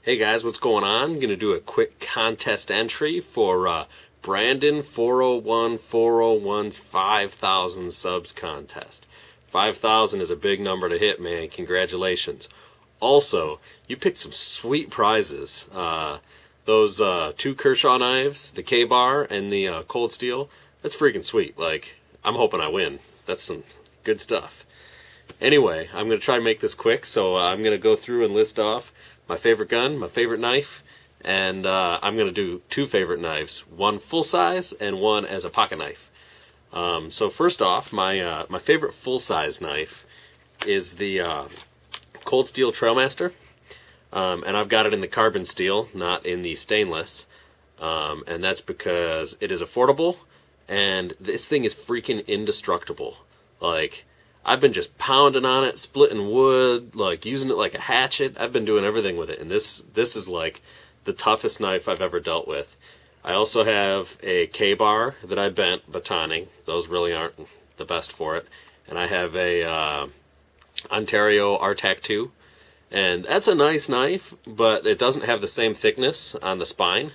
Hey guys, what's going on? I'm going to do a quick contest entry for Brandon401401's 5,000 subs contest. 5,000 is a big number to hit, man. Congratulations. Also, you picked some sweet prizes. Those two Kershaw knives, the K-bar, and the cold steel. That's freaking sweet. Like, I'm hoping I win. That's some good stuff. Anyway, I'm going to try to make this quick, so I'm going to go through and list off my favorite gun, my favorite knife, and I'm going to do two favorite knives, one full size and one as a pocket knife. So first off, my favorite full size knife is the Cold Steel Trailmaster, and I've got it in the carbon steel, not in the stainless, and that's because it is affordable, and this thing is freaking indestructible. Like, I've been just pounding on it, splitting wood, like using it like a hatchet. I've been doing everything with it, and this is like the toughest knife I've ever dealt with. I also have a K-bar that I bent batoning. Those really aren't the best for it. And I have a Ontario RTAC 2, and that's a nice knife, but it doesn't have the same thickness on the spine.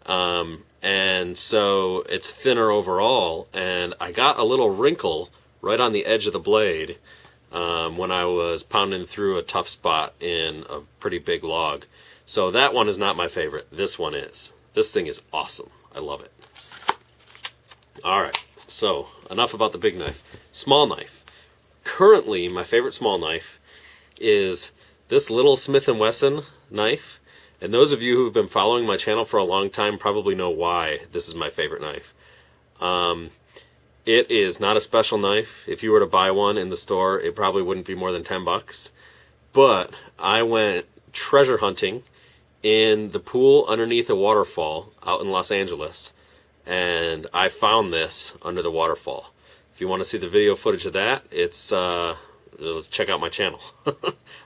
And so it's thinner overall, and I got a little wrinkle right on the edge of the blade when I was pounding through a tough spot in a pretty big log. So that one is not my favorite. This one is. This thing is awesome. I love it. Alright, so enough about the big knife. Small knife. Currently, my favorite small knife is this little Smith & Wesson knife. And those of you who've been following my channel for a long time probably know why this is my favorite knife. It is not a special knife. If you were to buy one in the store, it probably wouldn't be more than $10. But I went treasure hunting in the pool underneath a waterfall out in Los Angeles, and I found this under the waterfall. If you want to see the video footage of that, it's check out my channel.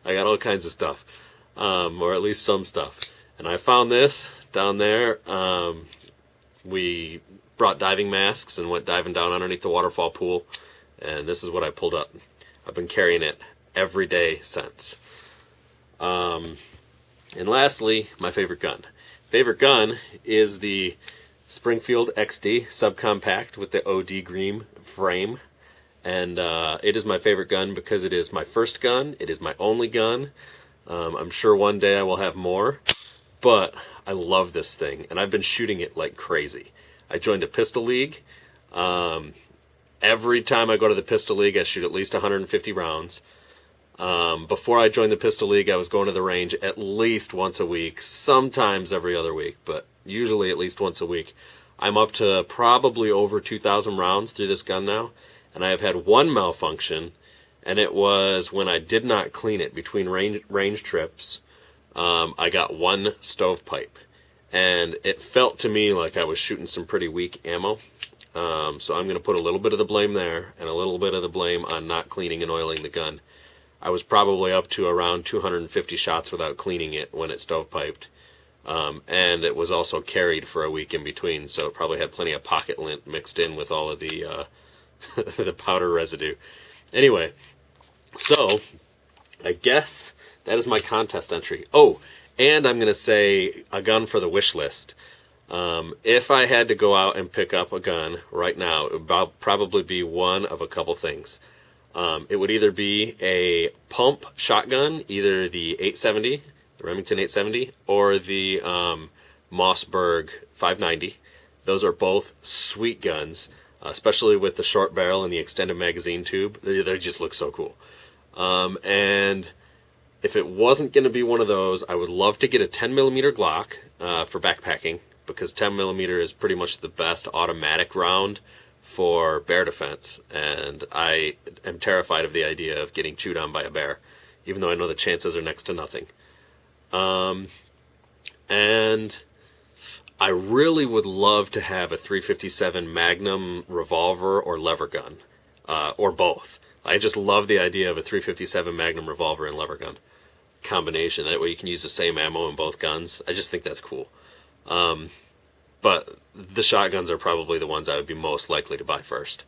I got all kinds of stuff, or at least some stuff. And I found this down there. We brought diving masks and went diving down underneath the waterfall pool, and this is what I pulled up. I've been carrying it every day since. And lastly, my favorite gun. Favorite gun is the Springfield XD subcompact with the OD green frame, and it is my favorite gun because it is my first gun. It is my only gun. I'm sure one day I will have more, but I love this thing, and I've been shooting it like crazy. I joined a pistol league. Every time I go to the pistol league, I shoot at least 150 rounds. Before I joined the pistol league, I was going to the range at least once a week, sometimes every other week, but usually at least once a week. I'm up to probably over 2,000 rounds through this gun now, and I have had one malfunction, and it was when I did not clean it between range trips. I got one stovepipe, and it felt to me like I was shooting some pretty weak ammo. So I'm going to put a little bit of the blame there and a little bit of the blame on not cleaning and oiling the gun. I was probably up to around 250 shots without cleaning it when it stovepiped. And it was also carried for a week in between, so it probably had plenty of pocket lint mixed in with all of the the powder residue. Anyway, so I guess that is my contest entry. Oh, and I'm going to say a gun for the wish list. If I had to go out and pick up a gun right now, it would probably be one of a couple things. It would either be a pump shotgun, either the 870, the Remington 870, or the Mossberg 590. Those are both sweet guns, especially with the short barrel and the extended magazine tube. They just look so cool. And if it wasn't going to be one of those, I would love to get a 10mm Glock for backpacking, because 10mm is pretty much the best automatic round for bear defense, and I am terrified of the idea of getting chewed on by a bear, even though I know the chances are next to nothing. And I really would love to have a 357 Magnum revolver or lever gun, or both. I just love the idea of a 357 Magnum revolver and lever gun combination. That way you can use the same ammo in both guns. I just think that's cool. But the shotguns are probably the ones I would be most likely to buy first.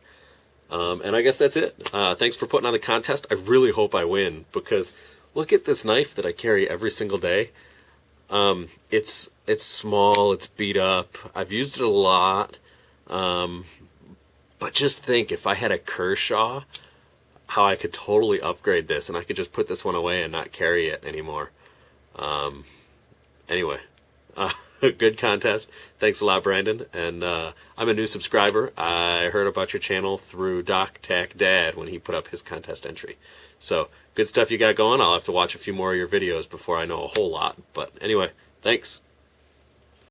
And I guess that's it. Thanks for putting on the contest. I really hope I win, because look at this knife that I carry every single day. It's small, it's beat up. I've used it a lot. But just think, if I had a Kershaw, how I could totally upgrade this, and I could just put this one away and not carry it anymore. Anyway, good contest. Thanks a lot, Brandon. And I'm a new subscriber. I heard about your channel through Doc Tac Dad when he put up his contest entry. So, good stuff you got going. I'll have to watch a few more of your videos before I know a whole lot. But anyway, thanks.